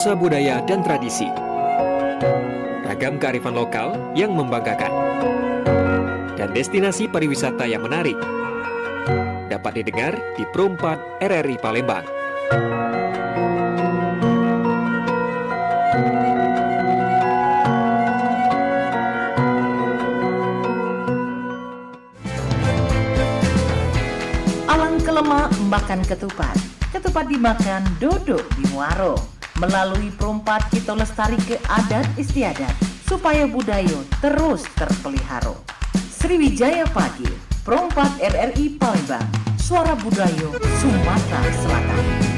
Nuansa budaya dan tradisi. Ragam kearifan lokal yang membanggakan. Dan destinasi pariwisata yang menarik. Dapat didengar di Pro 4 RRI Palembang. Alang kelema makan ketupat. Ketupat dimakan dodok di Muaro. Melalui Pro 4 kita lestari ke adat istiadat supaya budaya terus terpelihara. Sriwijaya Pagi, Pro 4 RRI Palembang, suara budaya Sumatera Selatan.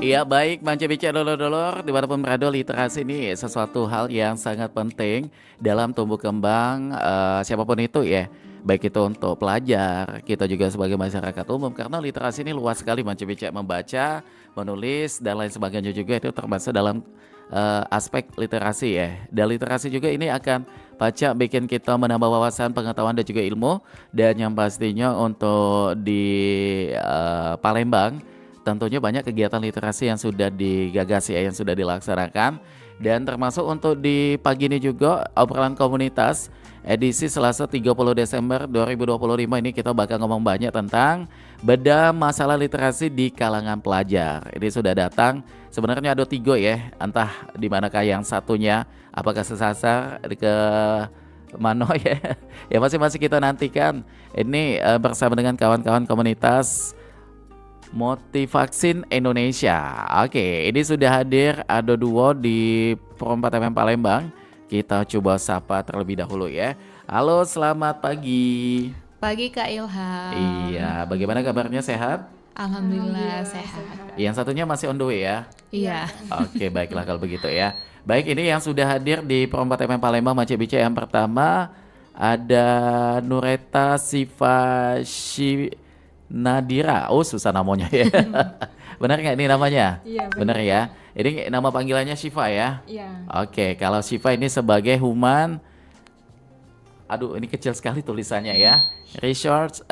Iya baik, Mance Bicara Dolor-Dolor, dimanapun berada, literasi ini sesuatu hal yang sangat penting dalam tumbuh kembang siapapun itu ya. Baik itu untuk pelajar, kita juga sebagai masyarakat umum, karena literasi ini luas sekali, Mance Bicara, membaca, menulis, dan lain sebagainya juga itu termasuk dalam aspek literasi ya. Dan literasi juga ini akan baca bikin kita menambah wawasan, pengetahuan, dan juga ilmu. Dan yang pastinya untuk di Palembang, tentunya banyak kegiatan literasi yang sudah digagas ya, yang sudah dilaksanakan. Dan termasuk untuk di pagi ini juga obrolan komunitas edisi Selasa 30 Desember 2025 ini kita bakal ngomong banyak tentang bedah masalah literasi di kalangan pelajar. Ini sudah datang, sebenarnya ada 3 ya, entah di manakah yang satunya, apakah sesasar ke Mano ya. Ya masing-masing kita nantikan. Ini bersama dengan kawan-kawan komunitas Motivaksin Indonesia. Oke, ini sudah hadir ada 2 di Pro 4 FM Palembang. Kita coba sapa terlebih dahulu ya. Halo, selamat pagi. Pagi Kak Ilham. Iya, bagaimana kabarnya, sehat? Alhamdulillah sehat. Yang satunya masih on the way ya? Iya. Oke, baiklah kalau begitu ya. Baik, ini yang sudah hadir di Pro 4 FM Palembang, Mance Bica yang pertama ada Nureta Siva Nadira. Oh, susah namanya ya. Benar nggak ini namanya? Iya, benar ya. Ini nama panggilannya Syifa ya? Iya. Oke, kalau Syifa ini sebagai human, aduh ini kecil sekali tulisannya ya. Research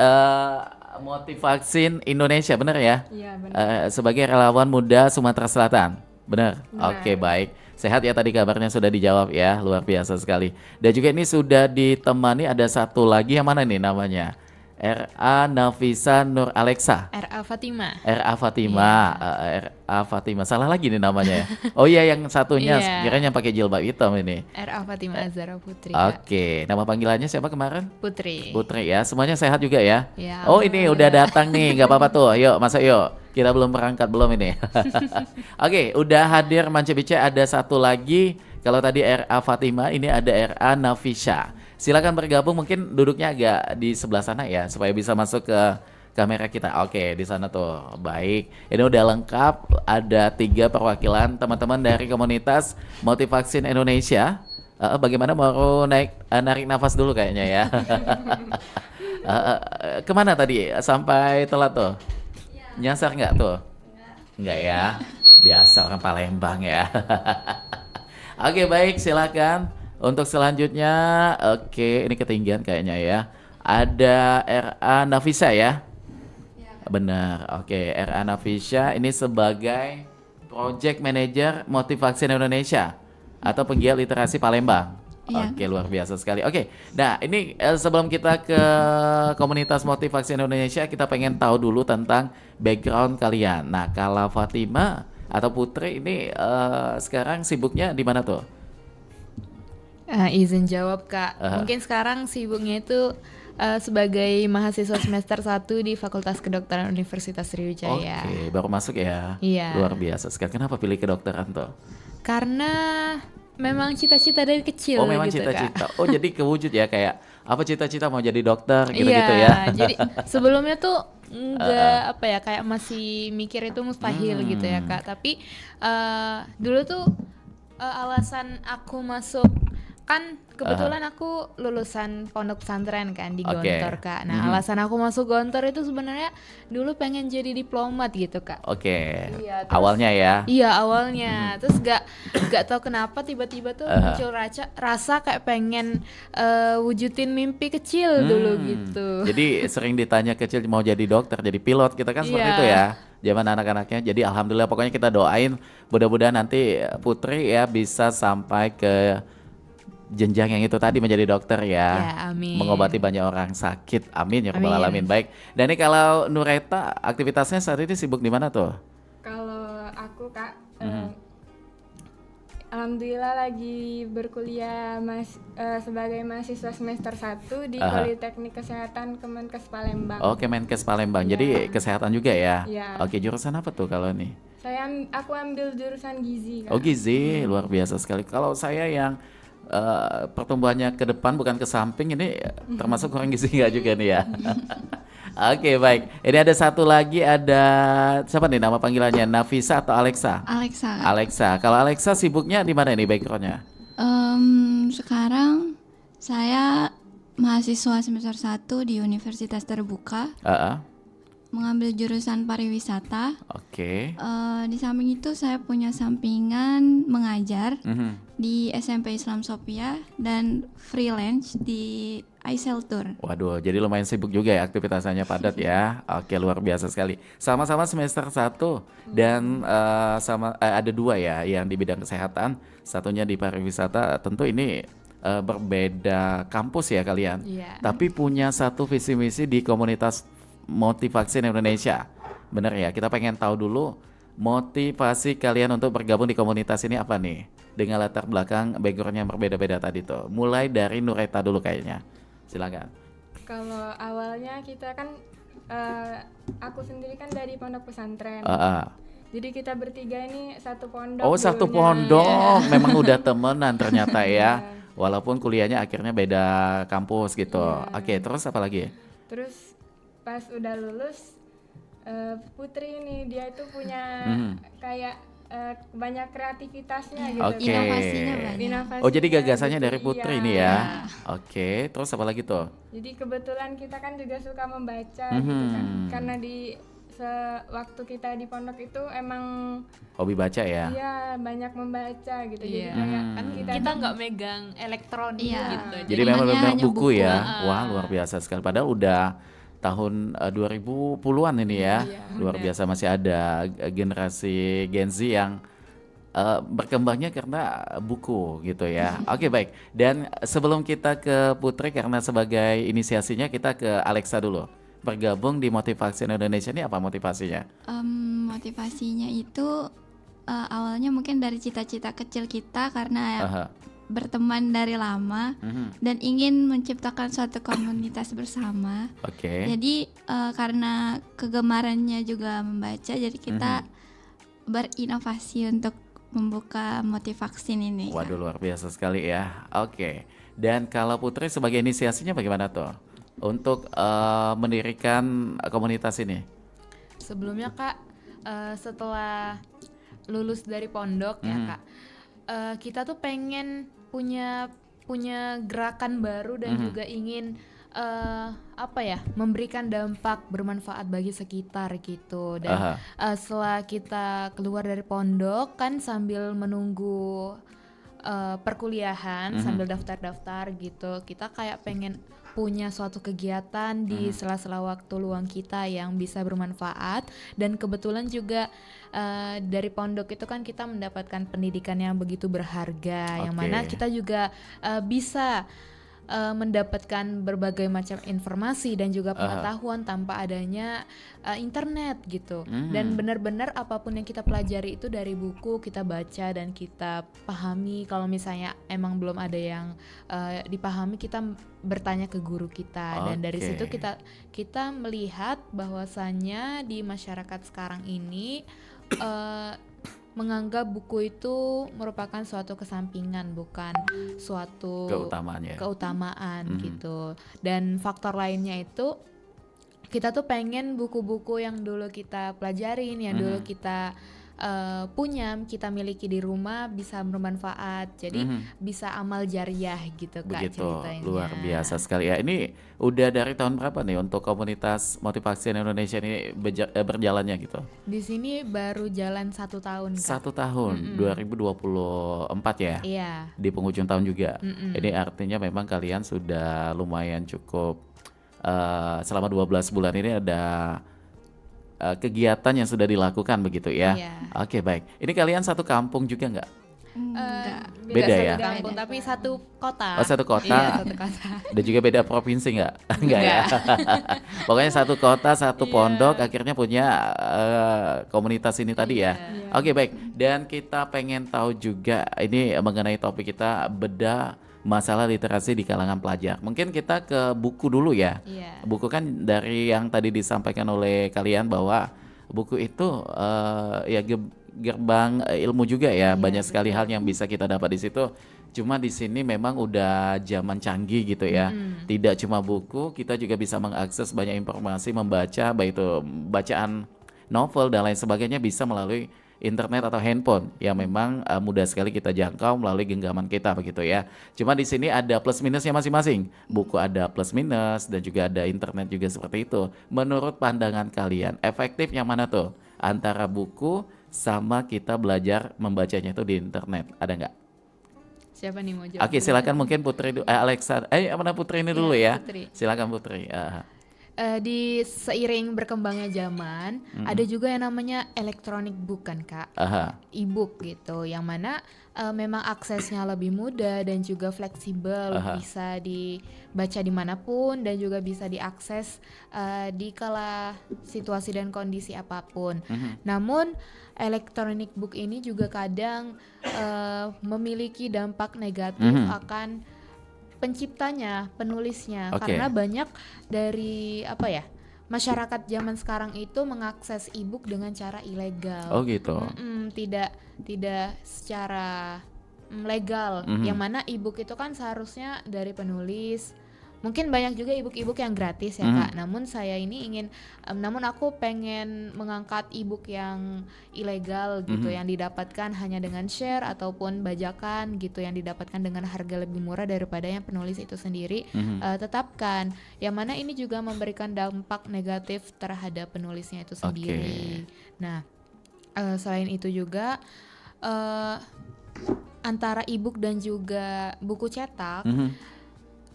Motivaksin Indonesia, benar ya? Iya, benar. Sebagai relawan muda Sumatera Selatan, benar? Benar. Oke, baik. Sehat ya, tadi kabarnya sudah dijawab ya, luar biasa sekali. Dan juga ini sudah ditemani ada satu lagi, yang mana nih namanya? R.A. Nafisa Nur Alexa. R.A. Fatima. R.A. Fatima. R.A. Fatima. Salah lagi nih namanya ya. Oh iya, yang satunya Iya. kiranya pakai jilbab hitam ini. R.A. Fatima Azhara Putri. Kak. Oke, nama panggilannya siapa kemarin? Putri. Putri ya. Semuanya sehat juga ya? Ya, Oh ini udah datang nih, nggak apa-apa tuh. Yuk, masuk yuk. Kita belum berangkat belum ini. Oke, udah hadir Mance Bica, ada satu lagi. Kalau tadi R.A. Fatima, ini ada R.A. Nafisa. Silakan bergabung, mungkin duduknya agak di sebelah sana ya, supaya bisa masuk ke kamera kita. Oke, di sana tuh. Baik, ini udah lengkap. Ada 3 perwakilan teman-teman dari komunitas Motivaksin Indonesia. Bagaimana, mau narik nafas dulu kayaknya ya. Kemana tadi? Sampai telat tuh? Nyasar nggak tuh? Nggak ya? Biasa orang Palembang ya. Oke, baik, silakan. Untuk selanjutnya, oke, ini ketinggian kayaknya ya. Ada R.A. Nafisa ya? Benar, oke. R.A. Nafisa ini sebagai Project Manager Motivaksin Indonesia atau penggiat literasi Palembang. Iya. Oke, luar biasa sekali. Oke, nah ini sebelum kita ke komunitas Motivaksin Indonesia, kita pengen tahu dulu tentang background kalian. Nah, kalau Fatima atau Putri ini sekarang sibuknya di mana tuh? Izin jawab Kak. Mungkin sekarang sibuknya itu sebagai mahasiswa semester 1 di Fakultas Kedokteran Universitas Sriwijaya. Oke, baru masuk ya? Iya. Luar biasa sekali. Kenapa pilih kedokteran tuh? Karena memang cita-cita dari kecil Oh, memang gitu, Kak. cita-cita. Oh, jadi kewujud ya, kayak apa cita-cita mau jadi dokter gitu-gitu Iya, ya? jadi sebelumnya tuh nggak apa ya, kayak masih mikir itu mustahil gitu ya Kak. Tapi dulu tuh alasan aku masuk Kan kebetulan aku lulusan pondok pesantren kan di Oke. Gontor Kak. Nah alasan aku masuk Gontor itu sebenarnya dulu pengen jadi diplomat gitu Kak. Oke. Iya, terus- Awalnya ya. Iya awalnya, terus gak tahu kenapa tiba-tiba tuh muncul rasa kayak pengen wujudin mimpi kecil dulu gitu. Jadi sering ditanya kecil mau jadi dokter, jadi pilot, kita kan seperti Iya. itu ya. Zaman anak-anaknya. Jadi alhamdulillah pokoknya kita doain mudah-mudahan nanti Putri ya bisa sampai ke jenjang yang itu tadi menjadi dokter ya. Ya, amin. Mengobati banyak orang sakit. Amin ya rabbal Amin. alamin. Baik. Dan ini kalau Nureta aktivitasnya saat ini sibuk di mana tuh? Kalau aku Kak, alhamdulillah lagi berkuliah sebagai mahasiswa semester 1 di Politeknik Kesehatan Kemenkes Palembang. Oh, Kemenkes Palembang. Jadi kesehatan juga ya. Iya. Oke, jurusan apa tuh kalau ini? Aku ambil jurusan gizi Kak. Oh, gizi, luar biasa sekali. Kalau saya yang pertumbuhannya ke depan bukan ke samping, ini termasuk orang gizi nggak juga nih ya? Oke, baik. Ini ada satu lagi, ada siapa nih nama panggilannya? Nafisa atau Alexa? Alexa. Alexa. Kalau Alexa sibuknya di mana nih backgroundnya? Sekarang saya mahasiswa semester 1 di Universitas Terbuka, mengambil jurusan pariwisata. Oke. Di samping itu saya punya sampingan mengajar Mhm. di SMP Islam Sophia dan freelance di ISEL Tour. Waduh, jadi lumayan sibuk juga ya, aktivitasnya padat ya. Oke, luar biasa sekali. Sama-sama semester 1 dan ada 2 ya yang di bidang kesehatan, satunya di pariwisata. Tentu ini berbeda kampus ya kalian. Iya. Tapi punya satu visi misi di komunitas Motivaksin Indonesia. Bener ya, kita pengen tahu dulu motivasi kalian untuk bergabung di komunitas ini apa nih? Dengan latar belakang background yang berbeda-beda tadi tuh. Mulai dari Nureta dulu kayaknya. Silakan. Kalau awalnya kita kan aku sendiri kan dari pondok pesantren. Jadi kita bertiga ini satu pondok. Oh, satu dulunya. pondok. Memang udah temenan ternyata ya. Walaupun kuliahnya akhirnya beda kampus gitu. Iya. Oke, terus apa lagi? Terus pas udah lulus Putri ini dia itu punya kayak banyak kreativitasnya gitu. Oke. Inovasinya banyak. Inovasinya Oh, jadi gagasannya gitu, dari Putri iya. nih ya. Oke, terus apa lagi tuh? Jadi kebetulan kita kan juga suka membaca gitu kan. Karena di sewaktu kita di pondok itu emang Hobi baca ya? iya banyak membaca gitu. Jadi Iya. kayak Kan kita nggak megang elektronik Iya. gitu. Jadi Namanya memang benar hanya buku buku. ya. Wah, luar biasa sekali. Padahal udah tahun 2010-an ini ya. Luar biasa, masih ada generasi Gen Z yang berkembangnya karena buku gitu ya. Oke, baik. Dan sebelum kita ke Putri, karena sebagai inisiasinya kita ke Alexa dulu. Bergabung di Motivaksin Indonesia ini apa motivasinya? Motivasinya itu awalnya mungkin dari cita-cita kecil kita karena Aha. berteman dari lama dan ingin menciptakan suatu komunitas bersama. Oke. Jadi karena kegemarannya juga membaca, jadi kita berinovasi untuk membuka Motivaksin ini. Kak. Waduh, luar biasa sekali ya. Oke. Dan kalau Putri sebagai inisiasinya bagaimana tuh untuk mendirikan komunitas ini? Sebelumnya Kak, setelah lulus dari pondok ya Kak, kita tuh pengen punya gerakan baru dan juga ingin memberikan dampak bermanfaat bagi sekitar gitu. Dan setelah kita keluar dari pondok kan sambil menunggu perkuliahan, sambil daftar-daftar gitu, kita kayak pengen punya suatu kegiatan di sela-sela waktu luang kita yang bisa bermanfaat. Dan kebetulan juga dari pondok itu kan kita mendapatkan pendidikan yang begitu berharga, yang mana kita juga bisa mendapatkan berbagai macam informasi dan juga pengetahuan tanpa adanya internet gitu. Dan benar-benar apapun yang kita pelajari itu dari buku, kita baca dan kita pahami. Kalau misalnya emang belum ada yang dipahami, kita bertanya ke guru kita. Dan dari situ kita melihat bahwasannya di masyarakat sekarang ini menganggap buku itu merupakan suatu kesampingan, bukan suatu keutamaan gitu. Dan faktor lainnya itu kita tuh pengen buku-buku yang dulu kita pelajarin, yang dulu kita punya, kita miliki di rumah bisa bermanfaat. Jadi bisa amal jariah gitu Kak Begitu, ceritanya. luar biasa sekali ya. Ini udah dari tahun berapa nih untuk komunitas motivasi Indonesia ini berjalannya gitu? Di sini baru jalan 1 tahun Kak. 1 tahun, 2024 ya? Iya. Di penghujung tahun juga. Ini artinya memang kalian sudah lumayan cukup selama 12 bulan ini ada kegiatan yang sudah dilakukan begitu ya. Iya. Oke, baik. Ini kalian satu kampung juga nggak? Enggak. Beda ya? Satu kampung tapi satu kota. Oh, satu kota. Iya, satu kota. Dan juga beda provinsi nggak? Nggak ya? Pokoknya satu kota, satu pondok, akhirnya punya komunitas ini tadi ya. Oke, baik. Dan kita pengen tahu juga ini mengenai topik kita, bedah masalah literasi di kalangan pelajar. Mungkin kita ke buku dulu ya. Iya. Buku kan dari yang tadi disampaikan oleh kalian bahwa buku itu ya gerbang ilmu juga ya. Banyak sekali hal yang bisa kita dapat di situ. Cuma di sini memang udah zaman canggih gitu ya. Tidak cuma buku, kita juga bisa mengakses banyak informasi, membaca, baik itu bacaan novel dan lain sebagainya bisa melalui internet atau handphone yang memang mudah sekali kita jangkau melalui genggaman kita begitu ya. Cuma di sini ada plus minusnya masing-masing. Buku ada plus minus dan juga ada internet juga seperti itu. Menurut pandangan kalian, efektif yang mana tuh? Antara buku sama kita belajar membacanya itu di internet. Ada nggak? Siapa nih mau jawab? Oke, silakan mungkin Putri Alexa. Mana Putri ini dulu ya? Putri. Silakan Putri. Di seiring berkembangnya zaman, ada juga yang namanya electronic book kan Kak, e-book gitu, yang mana memang aksesnya lebih mudah dan juga fleksibel, bisa dibaca dimanapun dan juga bisa diakses di kala situasi dan kondisi apapun. Namun electronic book ini juga kadang memiliki dampak negatif akan penciptanya, penulisnya, karena banyak dari masyarakat zaman sekarang itu mengakses e-book dengan cara ilegal. Oh gitu. Tidak secara legal. Yang mana e-book itu kan seharusnya dari penulis. Mungkin banyak juga e-book yang gratis ya Kak. Namun aku pengen mengangkat e-book yang ilegal gitu, yang didapatkan hanya dengan share ataupun bajakan gitu, yang didapatkan dengan harga lebih murah daripada yang penulis itu sendiri tetapkan. Yang mana ini juga memberikan dampak negatif terhadap penulisnya itu sendiri. Nah, selain itu juga antara e-book dan juga buku cetak,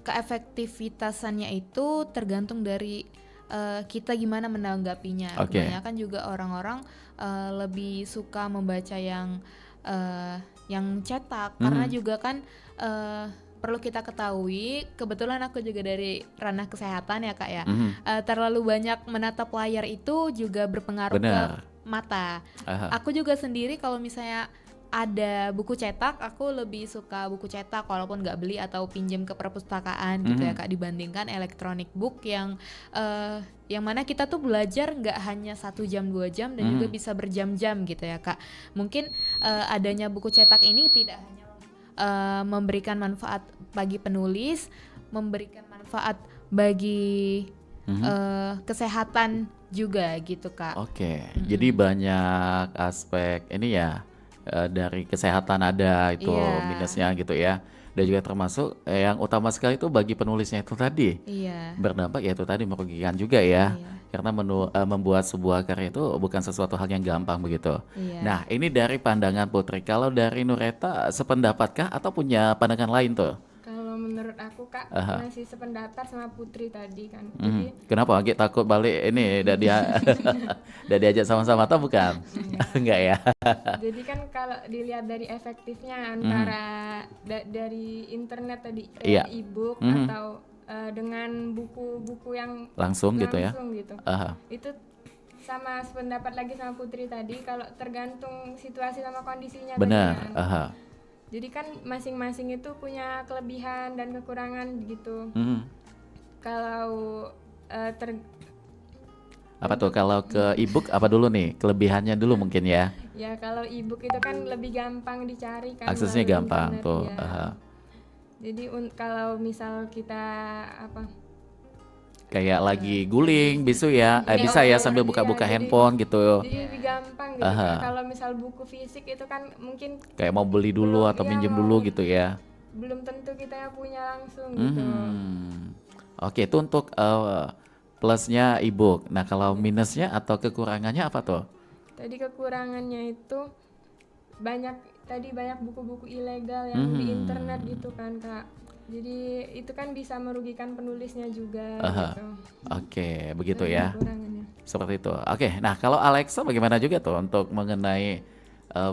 keefektivitasannya itu tergantung dari kita gimana menanggapinya. Kebanyakan juga orang-orang lebih suka membaca yang cetak, karena juga kan perlu kita ketahui, kebetulan aku juga dari ranah kesehatan ya Kak ya. Terlalu banyak menatap layar itu juga berpengaruh ke mata. Aku juga sendiri kalau misalnya ada buku cetak, aku lebih suka buku cetak walaupun nggak beli atau pinjam ke perpustakaan gitu ya Kak, dibandingkan electronic book yang mana kita tuh belajar nggak hanya 1 jam 2 jam dan juga bisa berjam-jam gitu ya Kak. Mungkin adanya buku cetak ini tidak hanya memberikan manfaat bagi penulis, memberikan manfaat bagi kesehatan juga gitu Kak. Jadi banyak aspek ini ya. Dari kesehatan ada itu minusnya gitu ya, dan juga termasuk yang utama sekali itu bagi penulisnya itu tadi berdampak ya itu tadi merugikan juga ya, karena membuat sebuah karya itu bukan sesuatu hal yang gampang begitu. Nah ini dari pandangan Putri, kalau dari Nureta sependapatkah atau punya pandangan lain tuh? Kalau menurut aku Kak masih sependapat sama Putri tadi kan. Jadi kenapa Agak takut balik ini udah diajak sama-sama atau bukan? Enggak ya. Jadi kan kalau dilihat dari efektifnya antara dari internet tadi e-book atau dengan buku-buku yang langsung gitu ya. Itu sama sependapat lagi sama Putri tadi, kalau tergantung situasi sama kondisinya. Benar. Jadi kan masing-masing itu punya kelebihan dan kekurangan gitu. Kalau apa tuh kalau ke e-book apa dulu nih, kelebihannya dulu mungkin ya? Ya kalau e-book itu kan lebih gampang dicari kan. Aksesnya gampang internet, tuh. Jadi kalau misal kita kayak lagi guling bisu ya, bisa ya sambil buka-buka handphone gitu. Jadi lebih gampang gitu. Kalau misal buku fisik itu kan mungkin kayak mau beli dulu atau minjem dulu gitu ya. Belum tentu kita yang punya langsung gitu. Oke, itu untuk plusnya e-book. Nah, kalau minusnya atau kekurangannya apa tuh? Tadi kekurangannya itu banyak buku-buku ilegal yang di internet gitu kan, Kak. Jadi itu kan bisa merugikan penulisnya juga gitu. Oke, begitu ya. Seperti itu. Oke, nah kalau Alexa bagaimana juga tuh untuk mengenai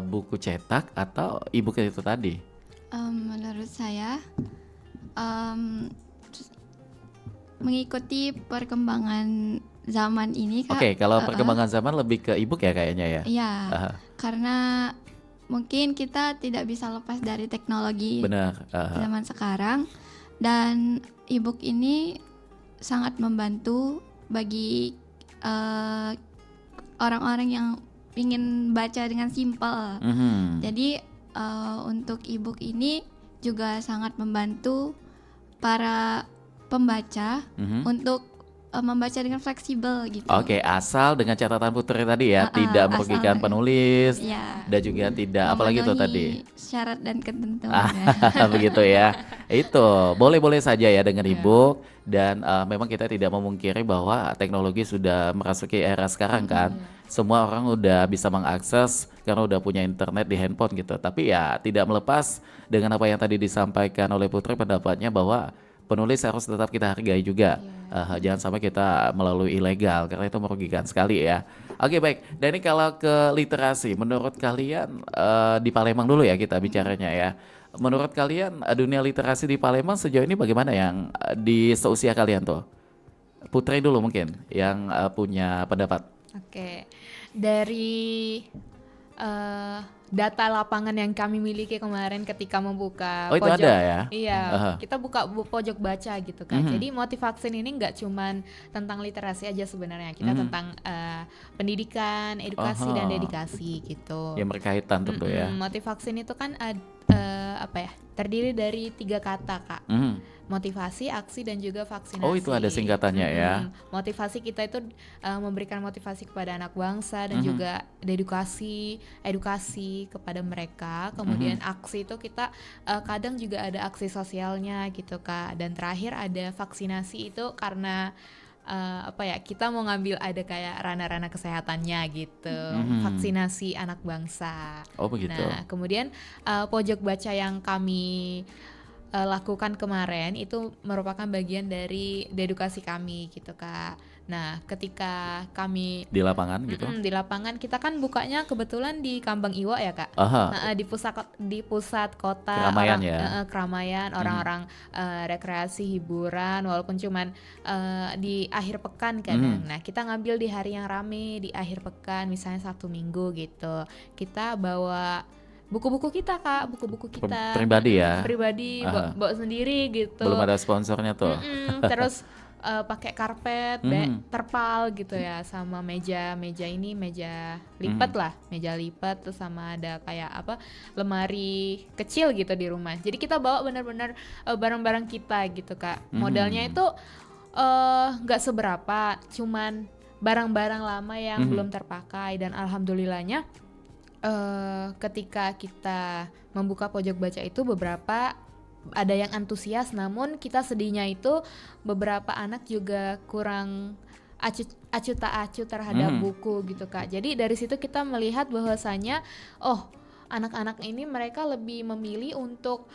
buku cetak atau e-book itu tadi? Menurut saya mengikuti perkembangan zaman ini, Kak. Oke, kalau perkembangan zaman lebih ke e-book ya kayaknya ya. Iya. Karena mungkin kita tidak bisa lepas dari teknologi zaman sekarang, dan e-book ini sangat membantu bagi orang-orang yang ingin baca dengan simpel. Jadi untuk e-book ini juga sangat membantu para pembaca untuk membaca dengan fleksibel gitu. Oke, asal dengan catatan Putri tadi ya, tidak merugikan penulis dan juga tidak apalagi itu tadi syarat dan ketentuan. Begitu ya. Itu boleh-boleh saja ya dengan e-book, dan memang kita tidak memungkiri bahwa teknologi sudah merasuki era sekarang kan. Semua orang udah bisa mengakses karena udah punya internet di handphone gitu. Tapi ya tidak melepas dengan apa yang tadi disampaikan oleh Putri, pendapatnya bahwa penulis harus tetap kita hargai juga. Jangan sampai kita melalui ilegal karena itu merugikan sekali ya. Oke, baik. Dan ini kalau ke literasi, menurut kalian di Palembang dulu ya kita bicaranya ya. Menurut kalian dunia literasi di Palembang sejauh ini bagaimana yang di seusia kalian tuh? Putri dulu mungkin yang punya pendapat. Oke, dari data lapangan yang kami miliki kemarin ketika membuka itu pojok, ada ya? Iya, kita buka pojok baca gitu kan. Jadi Motivaksin ini nggak cuman tentang literasi aja sebenarnya, kita tentang pendidikan, edukasi dan dedikasi gitu. Yang berkaitan tentu ya. Motivaksin itu kan terdiri dari 3 kata, Kak. Motivasi, aksi, dan juga vaksinasi. Oh, itu ada singkatannya ya. Motivasi kita itu memberikan motivasi kepada anak bangsa dan juga edukasi kepada mereka. Kemudian aksi itu kita kadang juga ada aksi sosialnya gitu, Kak. Dan terakhir ada vaksinasi, itu karena kita mau ngambil ada kayak ranah-ranah kesehatannya gitu. Vaksinasi anak bangsa. Oh, begitu. Nah, kemudian pojok baca yang kami lakukan kemarin itu merupakan bagian dari dedukasi kami gitu, Kak. Nah, ketika kami di lapangan gitu. Di lapangan kita kan bukanya kebetulan di Kambang Iwa ya, Kak. Di pusat kota, keramaian keramaian, orang-orang rekreasi, hiburan, walaupun cuman di akhir pekan kadang. Nah, kita ngambil di hari yang rame di akhir pekan, misalnya Sabtu Minggu gitu. Kita bawa buku-buku kita, Kak, buku-buku kita pribadi ya, bawa sendiri gitu. Belum ada sponsornya tuh. Terus pakai karpet, terpal gitu ya, sama meja lipat terus sama ada kayak lemari kecil gitu di rumah. Jadi kita bawa benar-benar barang-barang kita gitu, Kak. Modalnya itu nggak seberapa, cuman barang-barang lama yang belum terpakai, dan alhamdulillahnya ketika kita membuka pojok baca itu beberapa ada yang antusias, namun kita sedihnya itu beberapa anak juga kurang acu tak acu terhadap buku gitu, Kak. Jadi dari situ kita melihat bahwasanya anak-anak ini mereka lebih memilih untuk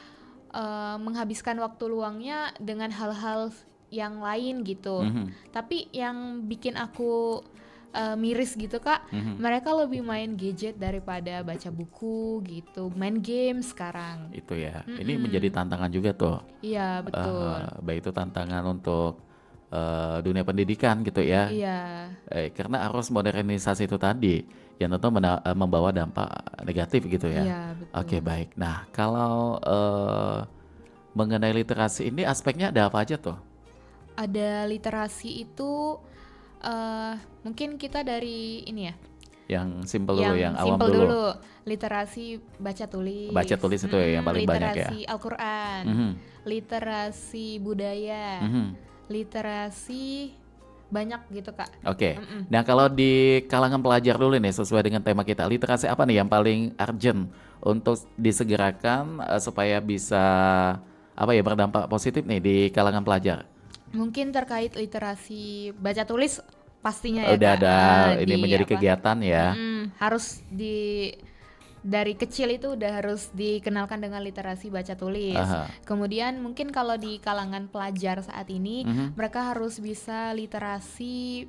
menghabiskan waktu luangnya dengan hal-hal yang lain gitu. Tapi yang bikin aku miris gitu, Kak, mereka lebih main gadget daripada baca buku gitu, main game sekarang. Itu ya, ini menjadi tantangan juga tuh. Iya, betul. Baik itu tantangan untuk dunia pendidikan gitu ya. Iya. Karena arus modernisasi itu tadi yang tentu membawa dampak negatif gitu ya. Iya, betul. Oke, baik. Nah, kalau mengenai literasi ini aspeknya ada apa aja tuh? Ada literasi itu mungkin kita dari ini ya, yang simple dulu, yang awam simple dulu. Literasi baca tulis itu yang paling banyak ya. Literasi Al-Quran, literasi budaya, literasi banyak gitu Kak. Oke. Nah, kalau di kalangan pelajar dulu nih sesuai dengan tema kita, literasi apa nih yang paling urgent untuk disegerakan supaya bisa apa ya berdampak positif nih di kalangan pelajar? Mungkin terkait literasi baca tulis pastinya ya Udah Kak. ada ini Di menjadi apa, kegiatan ya. harus dari kecil itu udah harus dikenalkan dengan literasi baca tulis. Aha. Kemudian mungkin kalau di kalangan pelajar saat ini mereka harus bisa literasi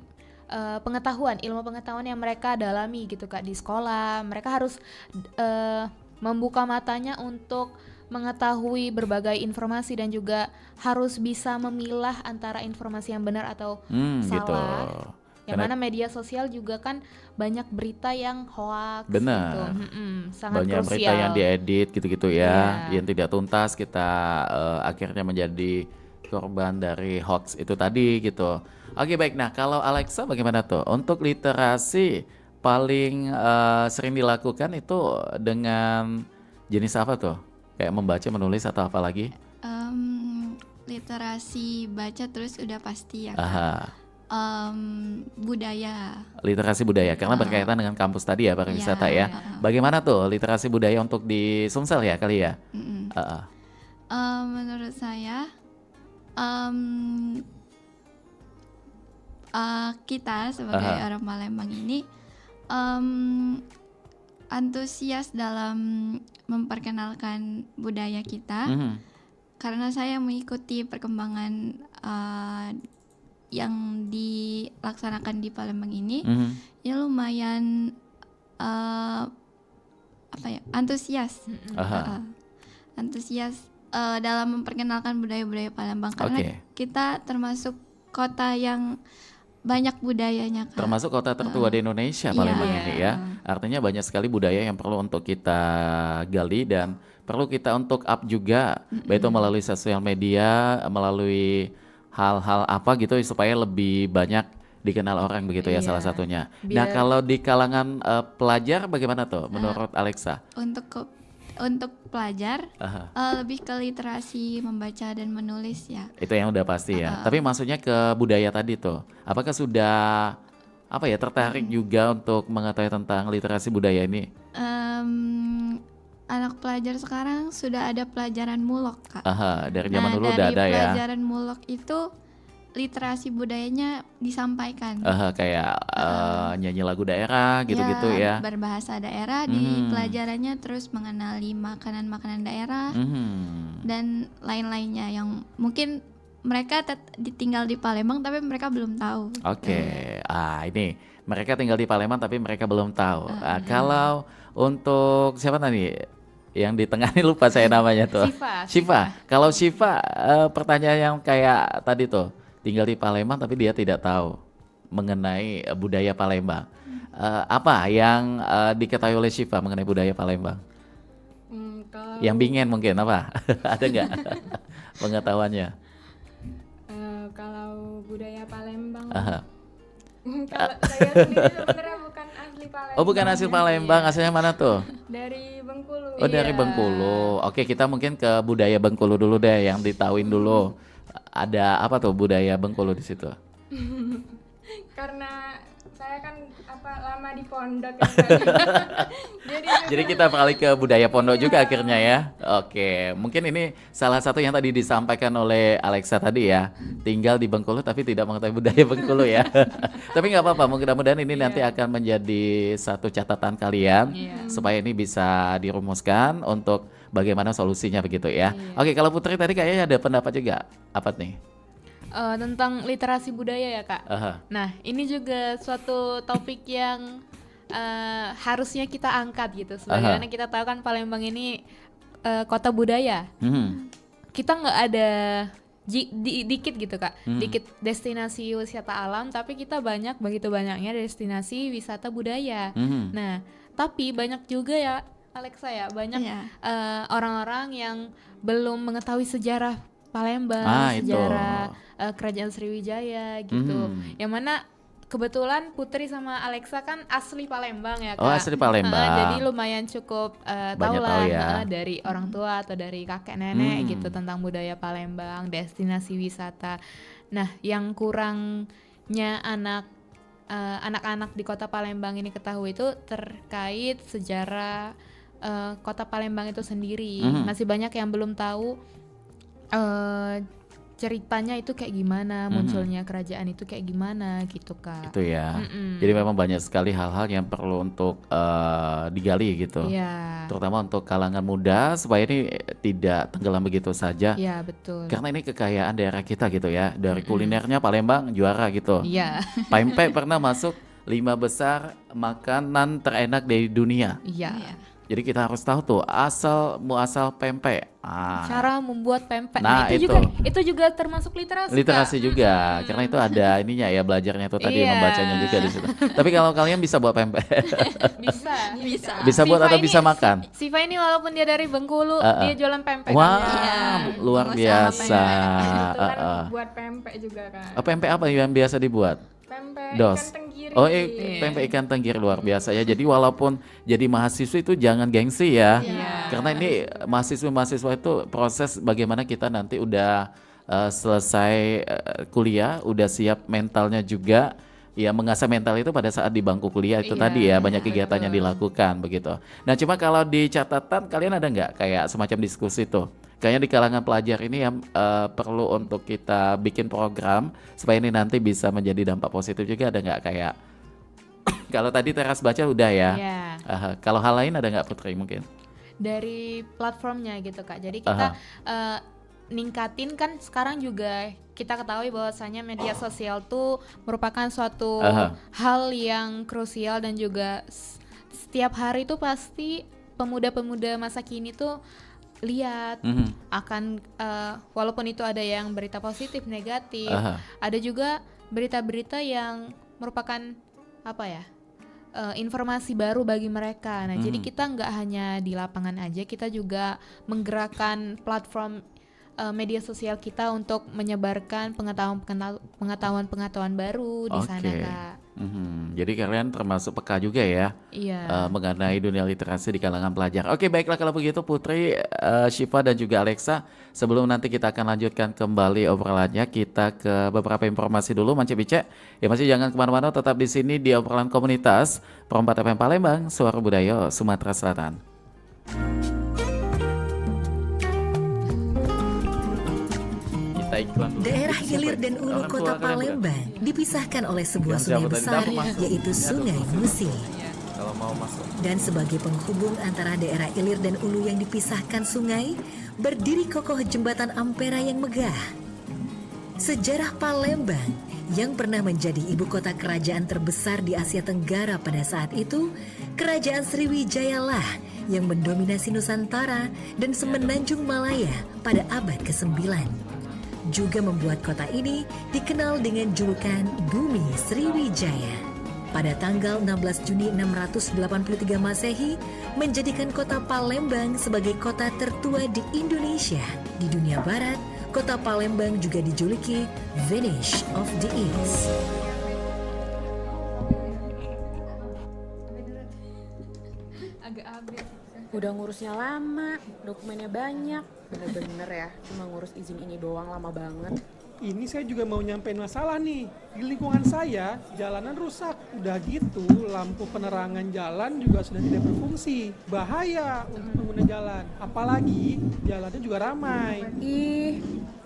pengetahuan, ilmu pengetahuan yang mereka dalami gitu Kak di sekolah. Mereka harus membuka matanya untuk mengetahui berbagai informasi dan juga harus bisa memilah antara informasi yang benar atau Gitu. salah. Yang Karena mana media sosial juga kan banyak berita yang hoax Benar. gitu. Sangat banyak berita krusial. yang diedit gitu-gitu ya, Iya. yang tidak tuntas kita akhirnya menjadi korban dari hoax itu tadi gitu. Oke baik, nah kalau Alexa bagaimana tuh? Untuk literasi paling sering dilakukan itu dengan jenis apa tuh? Kayak membaca, menulis atau apa lagi? Literasi baca terus udah pasti ya Kak. Aha, Budaya. literasi budaya karena berkaitan dengan kampus tadi ya pariwisata Iya. ya. Bagaimana tuh literasi budaya untuk di Sumsel ya kali ya? Mm-mm. Heeh. Menurut saya kita sebagai Aha. orang Palembang ini antusias dalam memperkenalkan budaya kita Mhm. karena saya mengikuti perkembangan yang dilaksanakan di Palembang ini Mhm. ya lumayan antusias. Aha. Antusias dalam memperkenalkan budaya-budaya Palembang karena Oke. kita termasuk kota yang banyak budayanya Kak. Termasuk kota tertua di Indonesia Iya. Palembang ini ya. Artinya banyak sekali budaya yang perlu untuk kita gali dan perlu kita untuk up juga, baik itu melalui sosial media, melalui hal-hal apa gitu supaya lebih banyak dikenal orang begitu ya Iya. salah satunya. Nah Biar- kalau di kalangan pelajar bagaimana tuh menurut Alexa? Untuk pelajar Aha. lebih ke literasi membaca dan menulis ya. Itu yang udah pasti ya. Tapi maksudnya ke budaya tadi tuh, apakah sudah apa ya tertarik juga untuk mengetahui tentang literasi budaya ini? Anak pelajar sekarang sudah ada pelajaran mulok Kak. Aha, dari zaman dulu dari udah ada ya. pelajaran mulok itu literasi budayanya disampaikan. Aha, kayak nyanyi lagu daerah gitu-gitu ya. Berbahasa daerah di pelajarannya terus mengenali makanan-makanan daerah dan lain-lainnya yang mungkin mereka tinggal di Palembang tapi mereka belum tahu. Oke. Ini mereka tinggal di Palembang tapi mereka belum tahu. Kalau untuk siapa tadi yang di tengah ini lupa saya namanya tuh. Syifa. Kalau Syifa pertanyaan yang kayak tadi tuh, tinggal di Palembang tapi dia tidak tahu mengenai budaya Palembang. Apa yang diketahui oleh Syifa mengenai budaya Palembang? Kalau Yang bingin mungkin apa? Ada nggak pengetahuannya? kalau budaya Palembang, Aha. kalau saya sendiri sebenarnya bukan asli Palembang. Oh bukan asli Palembang, asalnya mana tuh? Dari Bengkulu. Oh dari Bengkulu. Oke kita mungkin ke budaya Bengkulu dulu deh yang ditauin dulu. Ada apa tuh budaya Bengkulu di situ? Karena saya kan lama di pondok ya, Jadi kita beralih ke budaya pondok juga akhirnya ya. Oke, mungkin ini salah satu yang tadi disampaikan oleh Alexa tadi ya. Tinggal di Bengkulu tapi tidak mengetahui budaya Bengkulu ya. Tapi nggak apa-apa, mudah-mudahan ini nanti akan menjadi satu catatan kalian supaya ini bisa dirumuskan untuk bagaimana solusinya begitu ya. Oke, kalau Putri tadi kayaknya ada pendapat juga. Apa nih? Tentang literasi budaya ya Kak. Aha. Nah ini juga suatu topik yang harusnya kita angkat gitu. Sebagaimana kita tahu kan Palembang ini kota budaya. Kita nggak ada dikit gitu Kak, dikit destinasi wisata alam, tapi kita begitu banyaknya destinasi wisata budaya. Nah tapi banyak juga ya Alexa ya, banyak orang-orang yang belum mengetahui sejarah Palembang, sejarah kerajaan Sriwijaya gitu. Yang mana kebetulan Putri sama Alexa kan asli Palembang ya Kak. Oh asli Palembang. Jadi lumayan cukup tahu lah ya. dari orang tua atau dari kakek nenek gitu tentang budaya Palembang, destinasi wisata. Nah yang kurang anak-anak di Kota Palembang ini ketahui itu terkait sejarah Kota Palembang itu sendiri. Masih banyak yang belum tahu ceritanya itu kayak gimana, munculnya kerajaan itu kayak gimana gitu Kak. Itu ya. Jadi memang banyak sekali hal-hal yang perlu untuk digali gitu. Iya. Terutama untuk kalangan muda supaya ini tidak tenggelam begitu saja. Iya betul. Karena ini kekayaan daerah kita gitu ya. Dari kulinernya Palembang juara gitu. Iya. Pempek pernah masuk 5 besar makanan terenak di dunia. Iya. Jadi kita harus tahu tuh asal muasal pempek. Cara membuat pempek. Nah, itu juga termasuk literasi. Literasi Kak. Juga, karena itu ada ininya ya, belajarnya itu tadi, membacanya juga di situ. Tapi kalau kalian bisa buat pempek? Bisa buat atau bisa makan? Siva ini walaupun dia dari Bengkulu, dia jualan pempek. Wah, luar biasa. Buat pempek juga kan. Pempek apa yang biasa dibuat? Pempek Dos. ikan tenggiri. Pempek ikan tenggiri luar biasa ya. Jadi walaupun jadi mahasiswa itu jangan gengsi ya. Karena ini mahasiswa itu proses bagaimana kita nanti udah selesai kuliah, udah siap mentalnya juga. Ya mengasah mental itu pada saat di bangku kuliah itu tadi ya, banyak kegiatan yang dilakukan begitu. Nah cuma kalau di catatan kalian ada nggak kayak semacam diskusi tuh? Kayaknya di kalangan pelajar ini yang perlu untuk kita bikin program supaya ini nanti bisa menjadi dampak positif juga, ada nggak kayak kalau tadi teras baca udah ya. Kalau hal lain ada nggak Putri mungkin? Dari platformnya gitu Kak. Jadi kita ningkatin kan sekarang juga kita ketahui bahwasanya media sosial tuh merupakan suatu hal yang krusial dan juga setiap hari tuh pasti pemuda-pemuda masa kini tuh lihat akan walaupun itu ada yang berita positif, negatif, ada juga berita-berita yang merupakan apa ya, informasi baru bagi mereka. Nah jadi kita nggak hanya di lapangan aja, kita juga menggerakkan platform media sosial kita untuk menyebarkan pengetahuan baru di sana Kak. Jadi kalian termasuk peka juga ya mengenai dunia literasi di kalangan pelajar. Oke baiklah kalau begitu Putri, Syifa dan juga Alexa, sebelum nanti kita akan lanjutkan kembali obrolannya, kita ke beberapa informasi dulu Mance Bice. Ya masih jangan kemana-mana, tetap di sini di obrolan komunitas Perompak FM Palembang, Suara Budaya Sumatera Selatan. Daerah hilir dan ulu kota Palembang dipisahkan oleh sebuah sungai besar yaitu Sungai Musi. Dan sebagai penghubung antara daerah hilir dan ulu yang dipisahkan sungai, berdiri kokoh jembatan Ampera yang megah. Sejarah Palembang yang pernah menjadi ibu kota kerajaan terbesar di Asia Tenggara pada saat itu, Kerajaan Sriwijaya lah yang mendominasi Nusantara dan Semenanjung Malaya pada abad ke-9. Juga membuat kota ini dikenal dengan julukan Bumi Sriwijaya. Pada tanggal 16 Juni 683 Masehi, menjadikan kota Palembang sebagai kota tertua di Indonesia. Di dunia barat, kota Palembang juga dijuluki Venice of the East. Udah ngurusnya lama, dokumennya banyak. Bener-bener ya, cuma ngurus izin ini doang lama banget. Ini saya juga mau nyampein masalah nih. Di lingkungan saya, jalanan rusak. Udah gitu, lampu penerangan jalan juga sudah tidak berfungsi. Bahaya untuk pengguna jalan. Apalagi, jalannya juga ramai. Ih,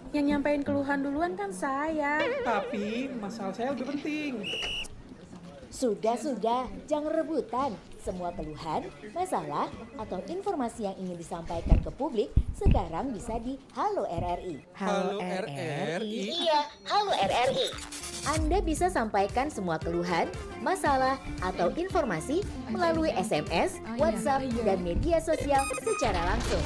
yang nyampein keluhan duluan kan saya. Tapi, masalah saya lebih penting. Sudah, jangan rebutan. Semua keluhan, masalah, atau informasi yang ingin disampaikan ke publik sekarang bisa di Halo RRI. Halo RRI? Iya, Halo RRI. Anda bisa sampaikan semua keluhan, masalah, atau informasi melalui SMS, WhatsApp, dan media sosial secara langsung.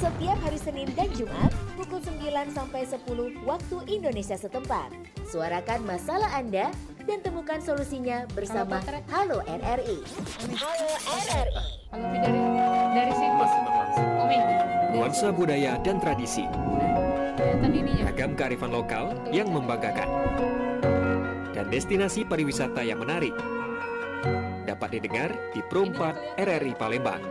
Setiap hari Senin dan Jumat, pukul 9 sampai 10 waktu Indonesia setempat. Suarakan masalah Anda dan temukan solusinya bersama Halo RRI. Halo RRI. Dari sini. Nuansa budaya dan tradisi. Ragam kearifan lokal yang membanggakan. Dan destinasi pariwisata yang menarik. Dapat didengar di Perompak RRI Palembang.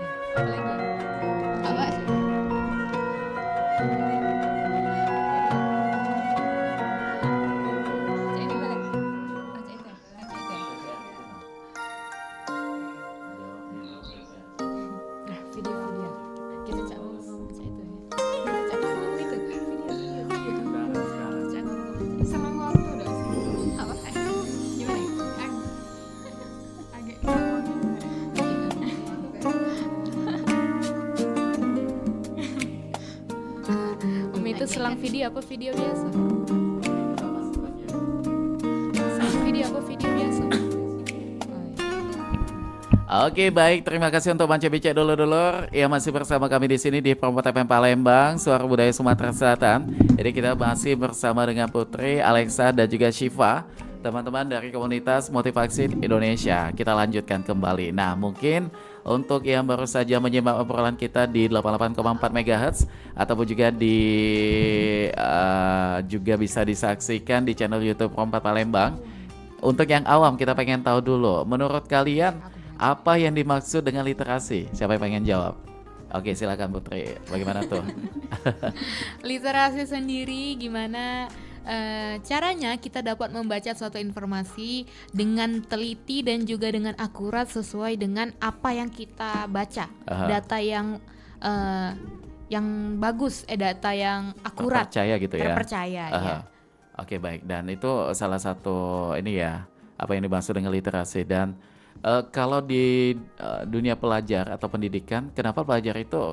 selang video apa video biasa? Selang video apa video biasa? Oke, baik, terima kasih untuk Mance Becek dulur-dulur yang masih bersama kami di sini di Prompat FM Palembang, Suara Budaya Sumatera Selatan. Jadi kita masih bersama dengan Putri, Alexa dan juga Syifa, teman-teman dari komunitas Motivasi Indonesia. Kita lanjutkan kembali. Nah, mungkin untuk yang baru saja menyimak obrolan kita di 88,4 MHz ataupun juga juga bisa disaksikan di channel YouTube Prompat Palembang. Untuk yang awam kita pengen tahu dulu, menurut kalian apa yang dimaksud dengan literasi? Siapa yang pengen jawab? Oke, silakan Putri. Bagaimana tuh? Literasi sendiri gimana caranya kita dapat membaca suatu informasi dengan teliti dan juga dengan akurat sesuai dengan apa yang kita baca. Data yang bagus, data yang akurat, terpercaya gitu ya. Terpercaya ya. Oke, baik. Dan itu salah satu ini ya, apa yang dimaksud dengan literasi. Dan kalau di dunia pelajar atau pendidikan, kenapa pelajar itu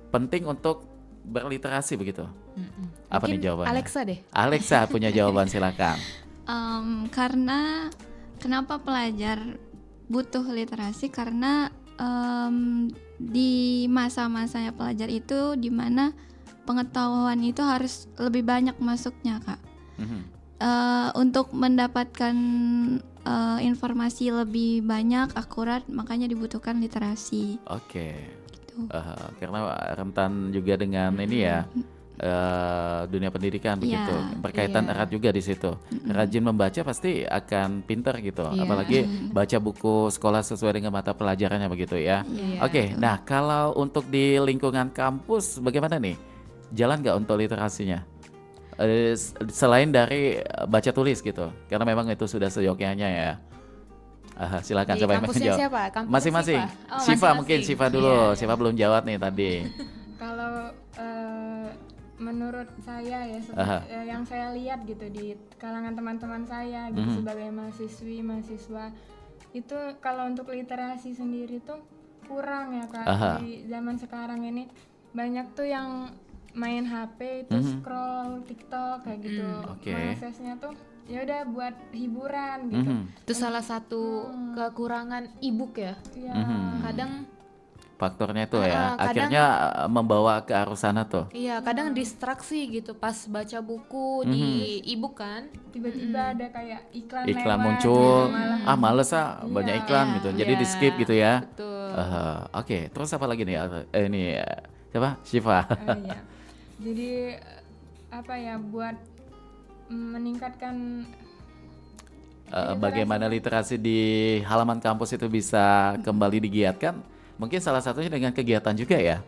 penting untuk berliterasi begitu? Apa nih jawabannya? Alexa deh. Alexa punya jawaban, silakan. Karena kenapa pelajar butuh literasi? Karena di masa-masanya pelajar itu di mana pengetahuan itu harus lebih banyak masuknya, Kak. Untuk mendapatkan informasi lebih banyak, akurat, makanya dibutuhkan literasi. Oke. Gitu. Karena rentan juga dengan ini ya, dunia pendidikan begitu, berkaitan erat juga di situ. Rajin membaca pasti akan pinter gitu, apalagi baca buku sekolah sesuai dengan mata pelajarannya begitu ya. Oke, nah kalau untuk di lingkungan kampus bagaimana nih? Jalan nggak untuk literasinya? Selain dari baca tulis gitu, karena memang itu sudah seyogyanya ya. Silakan coba yang menjawab. Masing-masing. Syifa mungkin Syifa dulu. Syifa belum jawab nih tadi. Kalau menurut saya ya, yang saya lihat gitu di kalangan teman-teman saya gitu sebagai mahasiswa itu kalau untuk literasi sendiri tuh kurang ya Kak. Di zaman sekarang ini banyak tuh yang main HP itu scroll TikTok kayak gitu. Mengaksesnya tuh ya udah buat hiburan gitu. Itu salah satu kekurangan e-book ya. Kadang faktornya itu ya, akhirnya membawa ke arus sana tuh. Iya, kadang distraksi gitu pas baca buku di e-book kan, tiba-tiba ada kayak iklan muncul, gitu, males banyak iklan gitu, jadi di skip gitu ya. Betul. Oke, terus apa lagi nih? Ini siapa? Syifa. Jadi apa ya, buat meningkatkan bagaimana literasi di halaman kampus itu bisa kembali digiatkan? Mungkin salah satunya dengan kegiatan juga ya,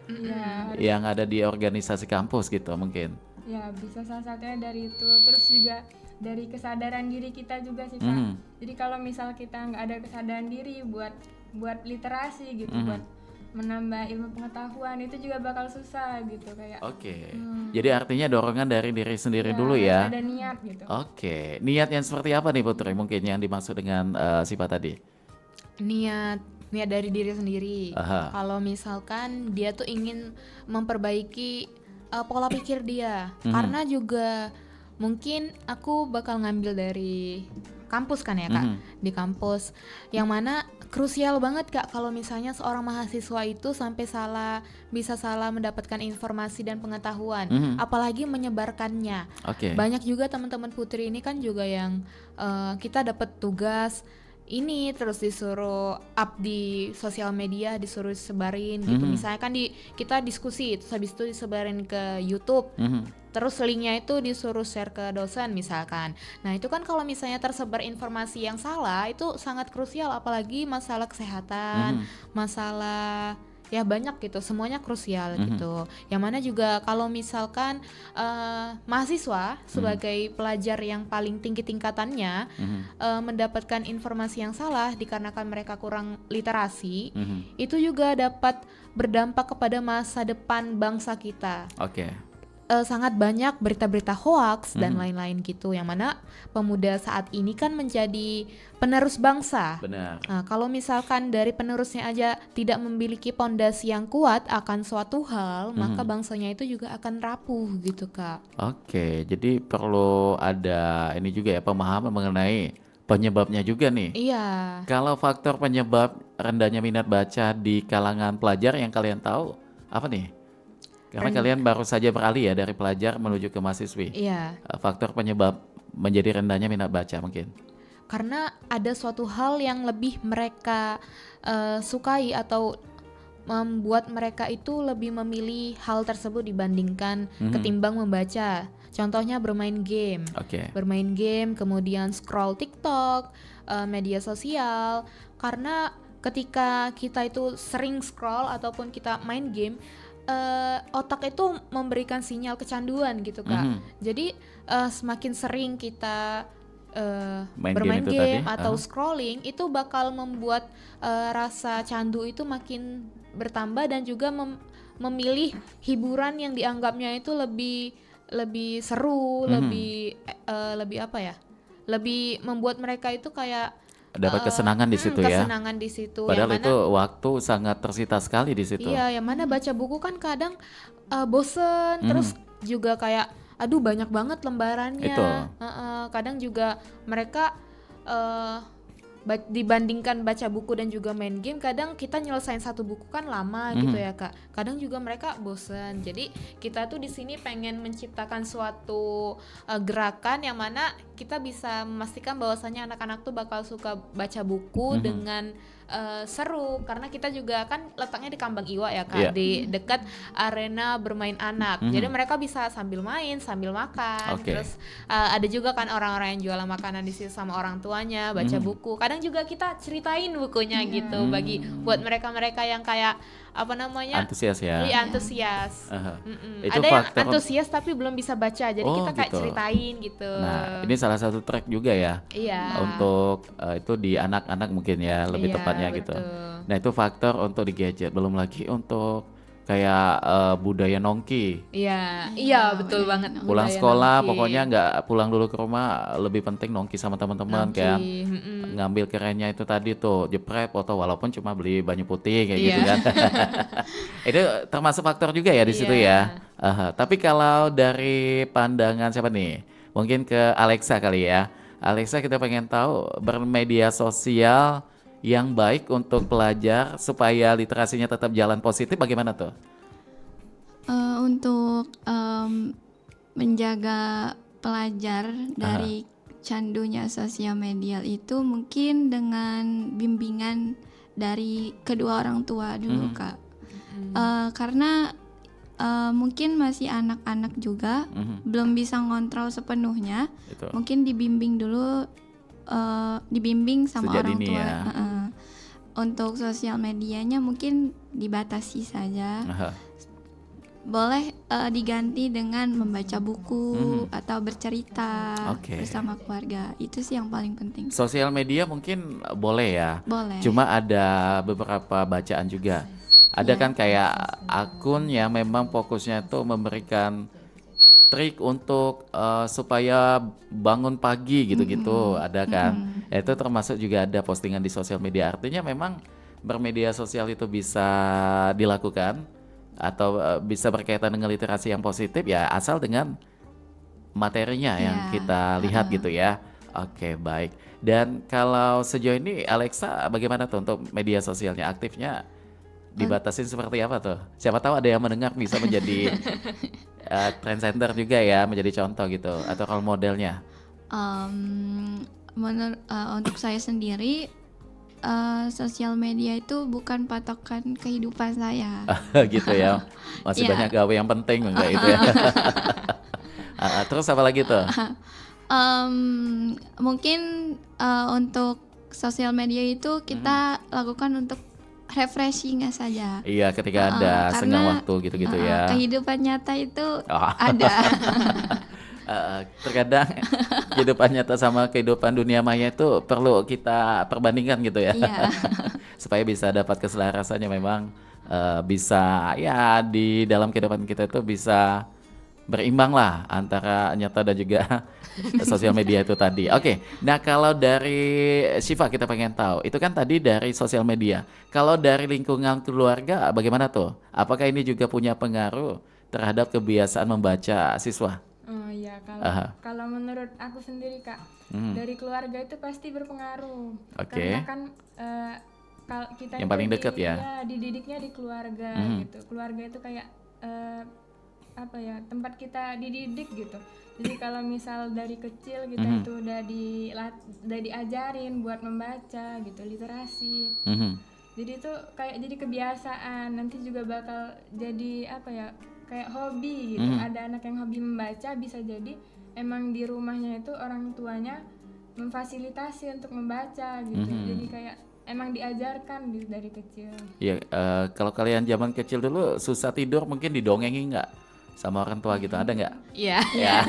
yang ada di organisasi kampus gitu mungkin. Ya bisa salah satunya dari itu, terus juga dari kesadaran diri kita juga sih Pak. Jadi kalau misal kita nggak ada kesadaran diri buat literasi gitu, buat menambah ilmu pengetahuan itu juga bakal susah gitu kayak. Jadi artinya dorongan dari diri sendiri dulu ya. Ada niat gitu. Niat yang seperti apa nih Putri mungkin yang dimaksud dengan Syifa tadi? Niat dari diri sendiri. Kalau misalkan dia tuh ingin memperbaiki pola pikir dia, karena juga mungkin aku bakal ngambil dari kampus kan ya Kak, di kampus yang mana krusial banget Kak kalau misalnya seorang mahasiswa itu sampai bisa salah mendapatkan informasi dan pengetahuan, apalagi menyebarkannya. Banyak juga teman-teman Putri ini kan juga yang kita dapat tugas ini terus disuruh up di sosial media, disuruh sebarin gitu. Misalnya kan kita diskusi, terus habis itu disebarin ke YouTube. Terus linknya itu disuruh share ke dosen misalkan. Nah itu kan kalau misalnya tersebar informasi yang salah itu sangat krusial, apalagi masalah kesehatan, masalah ya banyak gitu, semuanya krusial gitu. Yang mana juga kalau misalkan mahasiswa sebagai pelajar yang paling tinggi tingkatannya mendapatkan informasi yang salah dikarenakan mereka kurang literasi, itu juga dapat berdampak kepada masa depan bangsa kita. sangat banyak berita-berita hoaks dan lain-lain gitu, yang mana pemuda saat ini kan menjadi penerus bangsa. Benar. Nah, kalau misalkan dari penerusnya aja tidak memiliki pondasi yang kuat akan suatu hal, maka bangsanya itu juga akan rapuh gitu, Kak. Oke, jadi perlu ada ini juga ya, pemahaman mengenai penyebabnya juga nih. Iya. Kalau faktor penyebab rendahnya minat baca di kalangan pelajar yang kalian tahu apa nih? Karena kalian baru saja beralih ya dari pelajar menuju ke mahasiswi. Iya. Faktor penyebab menjadi rendahnya minat baca mungkin. Karena ada suatu hal yang lebih mereka sukai atau membuat mereka itu lebih memilih hal tersebut dibandingkan ketimbang membaca. Contohnya bermain game. Bermain game, kemudian scroll TikTok, media sosial. Karena ketika kita itu sering scroll ataupun kita main game, otak itu memberikan sinyal kecanduan gitu, Kak. Jadi semakin sering kita bermain game atau scrolling, itu bakal membuat rasa candu itu makin bertambah dan juga memilih hiburan yang dianggapnya itu lebih seru, lebih apa ya? Lebih membuat mereka itu kayak dapat kesenangan di situ ya. Kesenangan di situ. Padahal itu waktu sangat tersita sekali di situ. Iya, yang mana baca buku kan kadang bosen, terus juga kayak aduh banyak banget lembarannya. Kadang juga mereka dibandingkan baca buku dan juga main game, kadang kita nyelesain satu buku kan lama gitu ya, Kak. Kadang juga mereka bosen. Jadi kita tuh di sini pengen menciptakan suatu gerakan yang mana kita bisa memastikan bahwasannya anak-anak tuh bakal suka baca buku dengan seru, karena kita juga kan letaknya di Kambang Iwa ya, Kak, di dekat arena bermain anak. Jadi mereka bisa sambil main, sambil makan. Terus ada juga kan orang-orang yang jualan makanan di situ sama orang tuanya, baca buku. Kadang juga kita ceritain bukunya gitu buat mereka-mereka yang kayak apa namanya? Antusias ya. Iya, antusias. Itu ada yang faktor antusias tapi belum bisa baca. Jadi kita kayak ceritain gitu. Nah, ini salah satu track juga ya. Iya. Untuk itu di anak-anak mungkin ya, lebih tepatnya gitu. Nah, itu faktor untuk di gadget. Belum lagi untuk kayak budaya nongki. Iya betul banget. Pulang sekolah pokoknya nggak pulang dulu ke rumah, lebih penting nongki sama teman-teman kan. Ngambil kerennya itu tadi tuh, jepret foto walaupun cuma beli banyu putih kayak gitu kan. Itu termasuk faktor juga ya di situ ya. Tapi kalau dari pandangan siapa nih? Mungkin ke Alexa kali ya. Alexa, kita pengen tahu bermedia sosial yang baik untuk pelajar supaya literasinya tetap jalan positif bagaimana tuh? Untuk menjaga pelajar dari candunya sosial media itu mungkin dengan bimbingan dari kedua orang tua dulu, Kak. Karena mungkin masih anak-anak juga, belum bisa ngontrol sepenuhnya. Mungkin dibimbing dulu, dibimbing sama sejak orang dini tua. Ya. Untuk sosial medianya mungkin dibatasi saja. Boleh diganti dengan membaca buku atau bercerita bersama keluarga. Itu sih yang paling penting. Sosial media mungkin boleh ya. Boleh. Cuma ada beberapa bacaan juga. Ada kan kayak akun yang memang fokusnya itu memberikan trik untuk supaya bangun pagi gitu-gitu, ada kan. Itu termasuk juga ada postingan di sosial media. Artinya memang bermedia sosial itu bisa dilakukan atau bisa berkaitan dengan literasi yang positif ya, asal dengan materinya yang kita lihat gitu ya. Oke, baik. Dan kalau sejauh ini Alexa bagaimana tuh untuk media sosialnya, aktifnya dibatasin seperti apa tuh? Siapa tahu ada yang mendengar bisa menjadi trend center juga ya, menjadi contoh gitu atau role modelnya. Untuk saya sendiri, sosial media itu bukan patokan kehidupan saya. Gitu ya, masih banyak gawe yang penting enggak itu ya. Terus apa lagi tuh? Mungkin untuk sosial media itu kita lakukan untuk refreshing saja. Iya, ketika ada senggang waktu gitu-gitu ya. Kehidupan nyata itu ada. Terkadang kehidupan nyata sama kehidupan dunia maya itu perlu kita perbandingkan gitu ya. Supaya bisa dapat keselarasannya, memang bisa ya di dalam kehidupan kita itu bisa berimbang lah antara nyata dan juga sosial media itu tadi. Oke, nah kalau dari Syifa kita pengen tahu, itu kan tadi dari sosial media. Kalau dari lingkungan keluarga bagaimana tuh? Apakah ini juga punya pengaruh terhadap kebiasaan membaca siswa? Oh iya, kalau menurut aku sendiri Kak, dari keluarga itu pasti berpengaruh. Karena kan kalau kita yang paling dekat ya, dididiknya di keluarga gitu. Keluarga itu kayak tempat kita dididik gitu. Jadi kalau misal dari kecil kita itu udah diajarin buat membaca gitu, literasi. Jadi itu kayak jadi kebiasaan, nanti juga bakal jadi kayak hobi gitu. Ada anak yang hobi membaca, bisa jadi emang di rumahnya itu orang tuanya memfasilitasi untuk membaca gitu. Jadi kayak emang diajarkan gitu dari kecil. Iya, kalau kalian zaman kecil dulu susah tidur mungkin didongengin nggak sama orang tua gitu, ada nggak? Iya. Ya.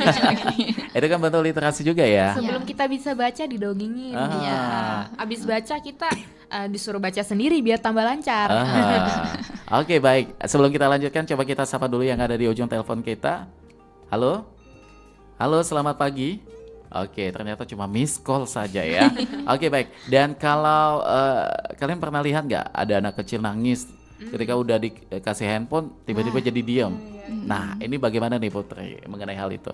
Itu kan bentuk literasi juga ya. Sebelum kita bisa baca didongengin. Abis baca kita disuruh baca sendiri biar tambah lancar. Oke, baik. Sebelum kita lanjutkan, coba kita sapa dulu yang ada di ujung telepon kita. Halo? Halo, selamat pagi. Oke, ternyata cuma miss call saja ya. Oke, baik. Dan kalau kalian pernah lihat nggak ada anak kecil nangis ketika udah dikasih handphone tiba-tiba jadi diam? Nah, ini bagaimana nih Putri mengenai hal itu?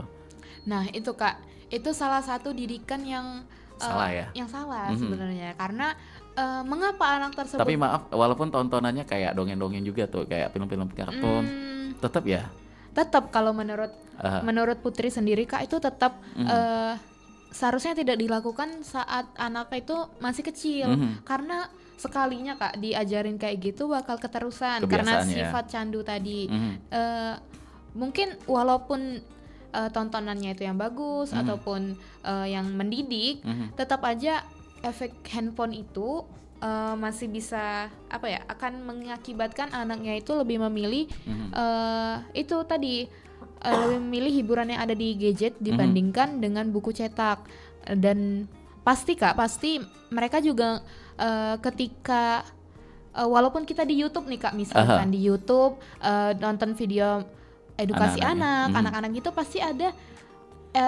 Nah, itu Kak, itu salah satu didikan yang salah ya? Yang salah sebenarnya, karena mengapa anak tersebut? Tapi maaf, walaupun tontonannya kayak dongeng-dongeng juga tuh, kayak film-film kartun, tetap ya? Tetap kalau menurut Putri sendiri Kak, itu tetap seharusnya tidak dilakukan saat anak itu masih kecil, karena sekalinya Kak diajarin kayak gitu bakal keterusan karena sifat candu tadi. Mungkin walaupun tontonannya itu yang bagus ataupun yang mendidik, tetap aja efek handphone itu masih bisa akan mengakibatkan anaknya itu lebih memilih itu tadi lebih memilih hiburan yang ada di gadget dibandingkan dengan buku cetak. Dan pasti mereka juga ketika walaupun kita di YouTube nih Kak, misalkan di YouTube nonton video edukasi anak-anak itu pasti ada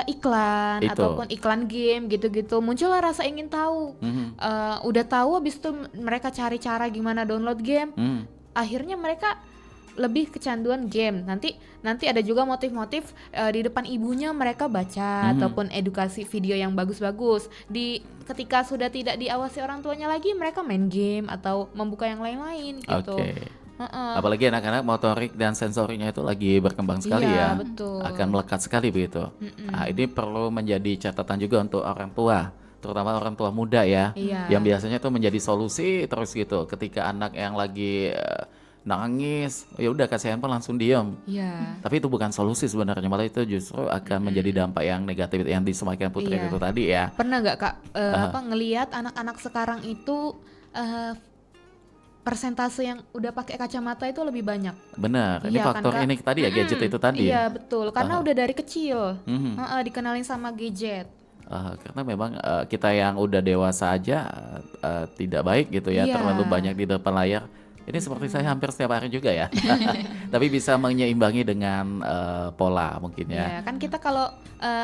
iklan itu, ataupun iklan game gitu-gitu, muncullah rasa ingin tahu. Udah tahu, habis itu mereka cari cara gimana download game, akhirnya mereka lebih kecanduan game. Nanti ada juga motif-motif di depan ibunya mereka baca ataupun edukasi video yang bagus-bagus. Ketika sudah tidak diawasi orang tuanya lagi, mereka main game atau membuka yang lain-lain gitu. Apalagi anak-anak motorik dan sensorinya itu lagi berkembang sekali ya. Betul. Akan melekat sekali begitu. Nah, ini perlu menjadi catatan juga untuk orang tua, terutama orang tua muda ya, yang biasanya tuh menjadi solusi terus gitu. Ketika anak yang lagi nangis, ya udah kasih handphone langsung diam. Tapi itu bukan solusi sebenarnya, malah itu justru akan menjadi dampak yang negatif yang disampaikan Putri itu tadi ya. Pernah nggak Kak ngelihat anak-anak sekarang itu persentase yang udah pakai kacamata itu lebih banyak? Benar, ini faktor kan, ini tadi ya, gadget itu tadi. Iya betul, karena udah dari kecil dikenalin sama gadget. Karena memang kita yang udah dewasa aja tidak baik gitu ya, terlalu banyak di depan layar. Ini seperti saya hampir setiap hari juga ya. Tapi bisa menyeimbangi dengan pola mungkin ya. Iya, kan kita kalau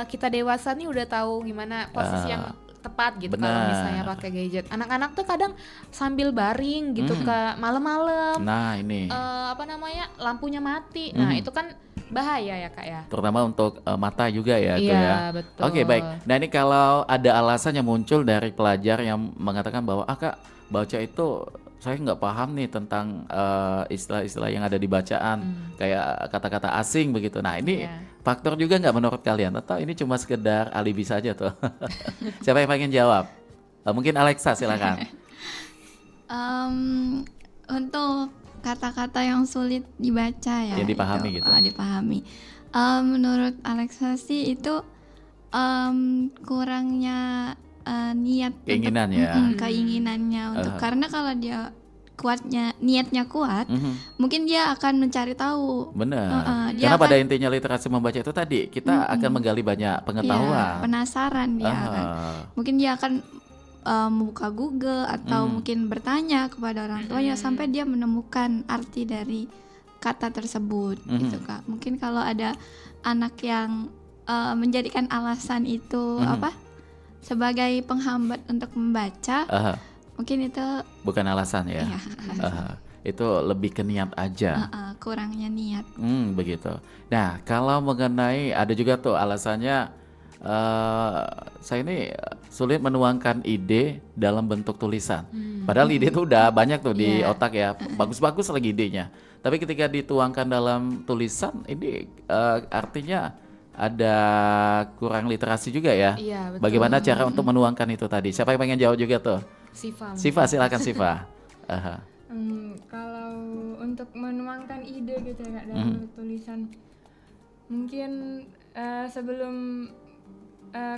kita dewasa nih udah tahu gimana posisi yang tepat gitu kalau misalnya pakai gadget. Anak-anak tuh kadang sambil baring gitu ke malam-malam. Nah, ini lampunya mati. Nah, itu kan bahaya ya Kak ya. Terutama untuk mata juga ya itu ya. Betul. Oke, baik. Nah, ini kalau ada alasan yang muncul dari pelajar yang mengatakan bahwa Kak, baca itu saya nggak paham nih tentang istilah-istilah yang ada di bacaan, kayak kata-kata asing begitu. Nah, ini faktor juga nggak menurut kalian? Atau ini cuma sekedar alibi saja tuh? Siapa yang pengen jawab? Mungkin Alexa silakan. Untuk kata-kata yang sulit dibaca ya, yang dipahami gitu. Dipahami. Menurut Alexa sih itu kurangnya niat, keinginan keinginannya untuk, karena kalau dia niatnya kuat, mungkin dia akan mencari tahu. Benar. Karena pada intinya literasi membaca itu tadi kita akan menggali banyak pengetahuan. Penasaran dia kan. Mungkin dia akan membuka Google atau mungkin bertanya kepada orang tuanya sampai dia menemukan arti dari kata tersebut gitu Kak. Mungkin kalau ada anak yang menjadikan alasan itu sebagai penghambat untuk membaca, mungkin itu bukan alasan ya. Iya. Itu lebih ke niat aja. Kurangnya niat. Begitu. Nah, kalau mengenai ada juga tuh alasannya saya ini sulit menuangkan ide dalam bentuk tulisan. Padahal ide itu udah banyak tuh di otak ya, bagus-bagus lagi idenya. Tapi ketika dituangkan dalam tulisan, ini artinya ada kurang literasi juga ya. Iya, betul. Bagaimana cara untuk menuangkan itu tadi? Siapa yang pengen jawab juga tuh? Siva, silakan Siva. Kalau untuk menuangkan ide gitu ya Kak, dalam tulisan, mungkin sebelum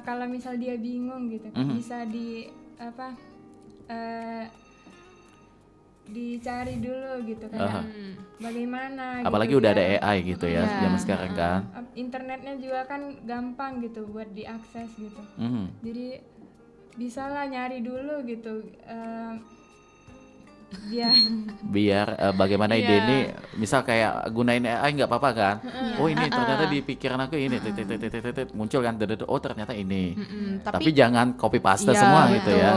kalau misal dia bingung gitu, bisa dicari dulu gitu kayak bagaimana. Apalagi gitu, udah biar, ada AI gitu ya zaman sekarang kan. Internetnya juga kan gampang gitu buat diakses gitu. Jadi bisalah nyari dulu gitu. Biar bagaimana ide ini, misal kayak gunain AI nggak apa-apa kan. Oh ini ternyata di pikiran aku ini muncul kan, oh ternyata ini. Tapi jangan copy paste semua gitu ya.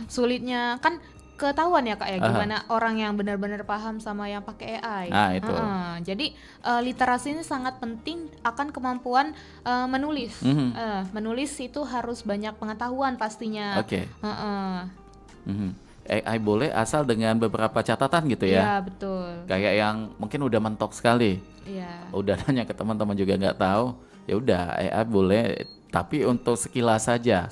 Sulitnya kan ketahuan ya Kak ya, gimana orang yang benar-benar paham sama yang pakai AI. Nah itu. Jadi literasi ini sangat penting akan kemampuan menulis. Menulis itu harus banyak pengetahuan pastinya. Oke. AI boleh asal dengan beberapa catatan gitu ya. Iya betul. Kayak yang mungkin udah mentok sekali. Iya. Udah nanya ke teman-teman juga nggak tahu. Ya udah AI boleh, tapi untuk sekilas saja.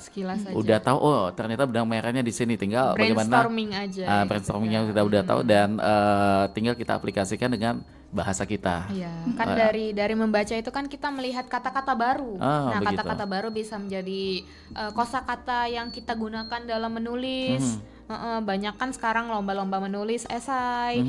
Udah tahu, oh ternyata benang merahnya di sini. Tinggal brainstorming bagaimana aja. Brainstormingnya kita udah tahu dan tinggal kita aplikasikan dengan bahasa kita. Iya, kan dari membaca itu kan kita melihat kata-kata baru. Nah, kata-kata baru bisa menjadi kosakata yang kita gunakan dalam menulis. Banyak kan sekarang lomba-lomba menulis esai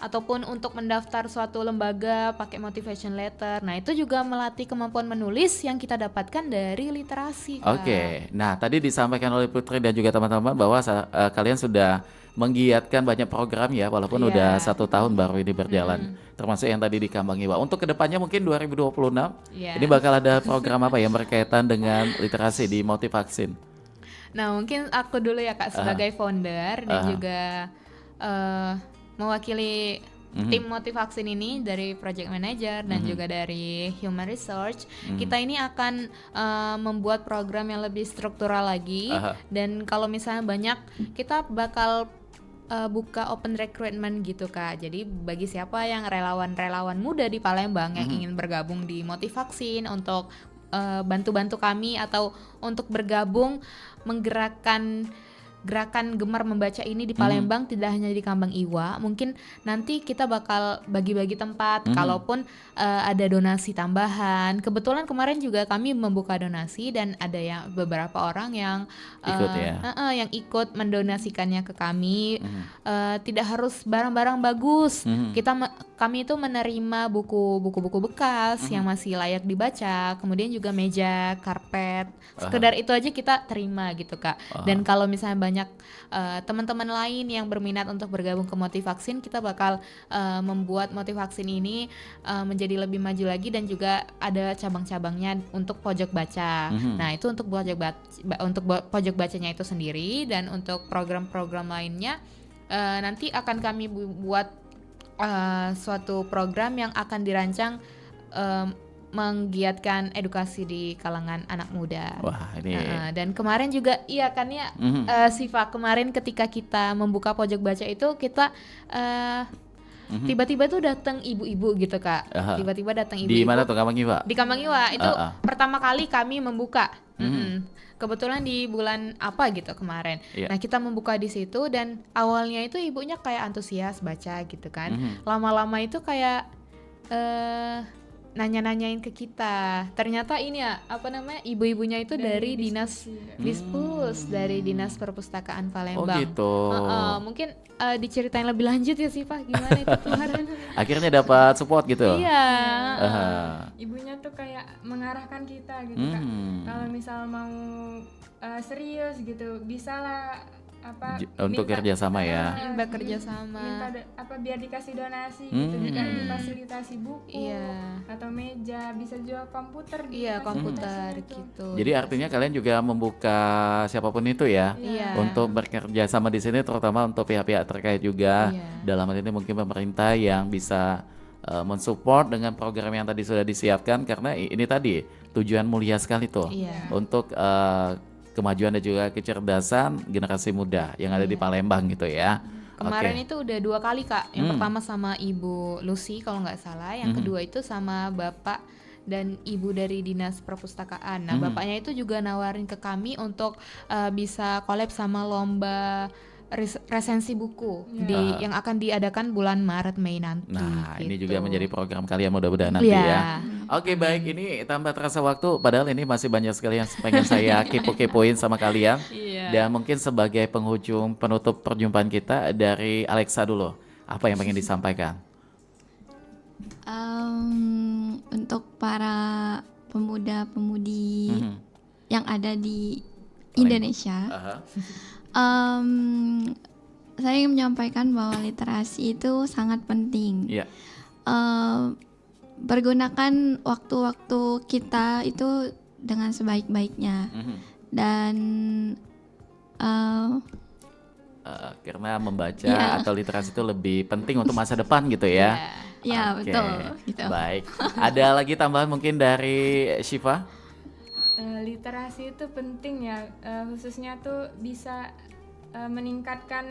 ataupun untuk mendaftar suatu lembaga pakai motivation letter. Nah, itu juga melatih kemampuan menulis yang kita dapatkan dari literasi, Kak. Oke. Nah, tadi disampaikan oleh Putri dan juga teman-teman bahwa kalian sudah menggiatkan banyak program ya, walaupun udah 1 tahun baru ini berjalan. Termasuk yang tadi di Kambang Iwa. Untuk kedepannya mungkin 2026 ini bakal ada program apa yang berkaitan dengan literasi di Motivaksin? Nah, mungkin aku dulu ya Kak sebagai founder dan juga mewakili tim Motivaksin ini dari project manager dan juga dari human research. Kita ini akan membuat program yang lebih struktural lagi. Dan kalau misalnya banyak, kita bakal buka open recruitment gitu Kak. Jadi bagi siapa yang relawan-relawan muda di Palembang yang ingin bergabung di Motivaksin untuk bantu-bantu kami atau untuk bergabung menggerakkan gerakan gemar membaca ini di Palembang, tidak hanya di Kambang Iwa. Mungkin nanti kita bakal bagi-bagi tempat kalaupun ada donasi tambahan. Kebetulan kemarin juga kami membuka donasi dan ada yang beberapa orang yang yang ikut mendonasikannya ke kami. Tidak harus barang-barang bagus. Kami itu menerima buku-buku bekas yang masih layak dibaca, kemudian juga meja, karpet. Sekedar itu aja kita terima gitu Kak. Dan kalau misalnya banyak teman-teman lain yang berminat untuk bergabung ke Motivaksin, kita bakal membuat Motivaksin ini menjadi lebih maju lagi dan juga ada cabang-cabangnya untuk pojok baca. Nah, itu untuk pojok bacanya itu sendiri, dan untuk program-program lainnya nanti akan kami buat suatu program yang akan dirancang menggiatkan edukasi di kalangan anak muda. Wah, ini dan kemarin juga iya kan ya Siva, kemarin ketika kita membuka pojok baca itu kita tiba-tiba tuh datang ibu-ibu gitu Kak. Tiba-tiba datang ibu-ibu. Di mana tuh Kambang Iwa? Di Kambang Iwa itu pertama kali kami membuka. Kebetulan di bulan apa gitu kemarin. Nah, kita membuka di situ dan awalnya itu ibunya kayak antusias baca gitu kan. Lama-lama itu kayak nanya-nanyain ke kita. Ternyata ini ya, ibu-ibunya itu dari dinas Dispus, dari Dinas Perpustakaan Palembang. Oh gitu. Mungkin diceritain lebih lanjut ya sih Pak, gimana itu kemarin. Akhirnya dapat support gitu. Iya. Ibunya tuh kayak mengarahkan kita gitu Kak. Kalau misal mau serius gitu, bisalah untuk kerjasama ya. Bekerja sama. Minta biar dikasih donasi gitu, difasilitasi buku atau meja, bisa jual komputer. Iya, komputer gitu. Jadi artinya kalian juga membuka siapapun itu ya, untuk bekerja sama di sini, terutama untuk pihak-pihak terkait juga. Dalam hal ini mungkin pemerintah yang bisa mensupport dengan program yang tadi sudah disiapkan, karena ini tadi tujuan mulia sekali tuh untuk kemajuan dan juga kecerdasan generasi muda yang ada di Palembang gitu ya. Kemarin itu udah 2 kali Kak. Yang pertama sama Ibu Lucy kalau nggak salah, yang kedua itu sama Bapak dan Ibu dari Dinas Perpustakaan. Nah, bapaknya itu juga nawarin ke kami untuk bisa collab sama lomba resensi buku yang akan diadakan bulan Maret Mei nanti. Nah, gitu. ini juga menjadi program kalian mudah-mudahan nanti ya. Oke, baik, ini tanpa terasa waktu, padahal ini masih banyak sekali yang pengen saya kepo-kepoin sama kalian. Dan mungkin sebagai penghujung penutup perjumpaan kita, dari Alexa dulu, apa yang pengen disampaikan? Untuk para pemuda-pemudi yang ada di Indonesia, saya ingin menyampaikan bahwa literasi itu sangat penting. Pergunakan waktu-waktu kita itu dengan sebaik-baiknya, dan karena membaca atau literasi itu lebih penting untuk masa depan gitu ya. Iya, betul. Gitu. Baik, ada lagi tambahan mungkin dari Syifa? Literasi itu penting ya, khususnya tuh bisa meningkatkan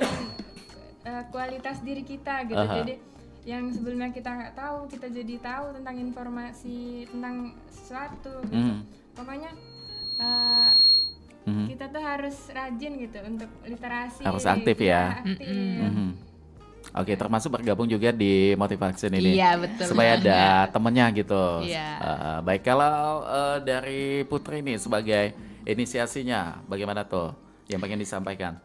kualitas diri kita gitu. Jadi yang sebelumnya kita nggak tahu, kita jadi tahu tentang informasi tentang sesuatu gitu. Pokoknya kita tuh harus rajin gitu untuk literasi. Harus aktif ya. Oke, termasuk bergabung juga di Motivaksin ini. Iya, betul. Supaya ada temennya gitu. Iya. Baik, kalau dari Putri ini sebagai inisiasinya, bagaimana tuh yang pengen disampaikan?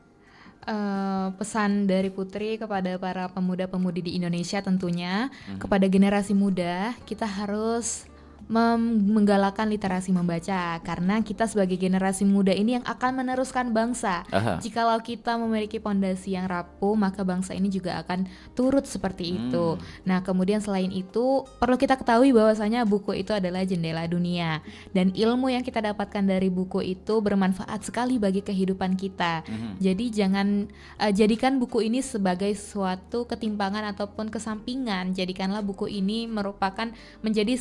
Pesan dari Putri kepada para pemuda-pemudi di Indonesia tentunya, kepada generasi muda, kita harus menggalakkan literasi membaca, karena kita sebagai generasi muda ini yang akan meneruskan bangsa. Jikalau kita memiliki pondasi yang rapuh, maka bangsa ini juga akan turut seperti itu. Nah, kemudian selain itu perlu kita ketahui bahwasanya buku itu adalah jendela dunia, dan ilmu yang kita dapatkan dari buku itu bermanfaat sekali bagi kehidupan kita. Jadi jangan jadikan buku ini sebagai suatu ketimpangan ataupun kesampingan. Jadikanlah buku ini merupakan menjadi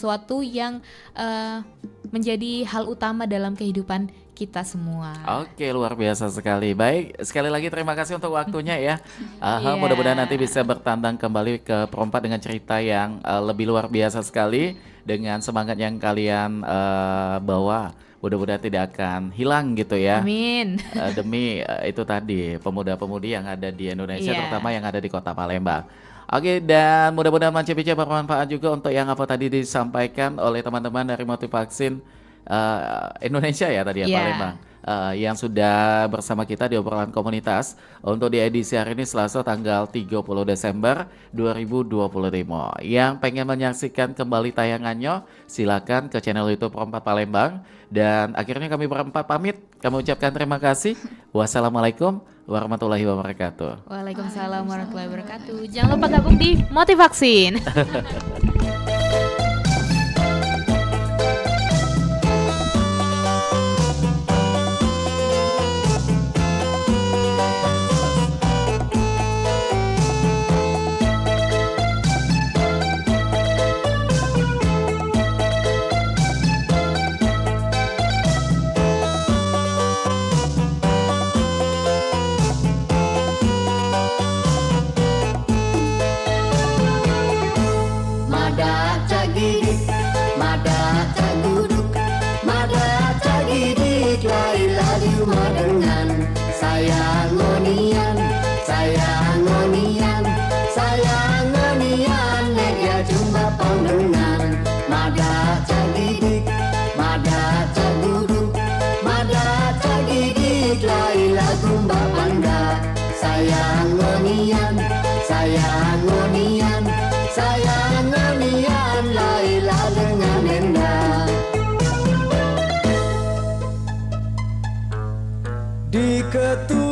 sesuatu yang menjadi hal utama dalam kehidupan kita semua. Oke, luar biasa sekali. Baik, sekali lagi terima kasih untuk waktunya ya. Mudah-mudahan nanti bisa bertandang kembali ke Perompak dengan cerita yang lebih luar biasa sekali, dengan semangat yang kalian bawa. Mudah-mudahan tidak akan hilang gitu ya. Amin. Demi itu tadi, pemuda-pemudi yang ada di Indonesia, terutama yang ada di Kota Palembang. Oke, dan mudah-mudahan Mance Bica bermanfaat juga untuk yang apa tadi disampaikan oleh teman-teman dari Motivaksin Indonesia ya tadi ya, Palembang, yang sudah bersama kita di obrolan komunitas untuk di edisi hari ini Selasa tanggal 30 Desember 2025. Yang pengen menyaksikan kembali tayangannya, silakan ke channel YouTube Perompak Palembang. Dan akhirnya kami berempat pamit. Kami ucapkan terima kasih. Wassalamualaikum warahmatullahi wabarakatuh. Waalaikumsalam warahmatullahi wabarakatuh. Jangan lupa gabung di Motivaksin. Di ketua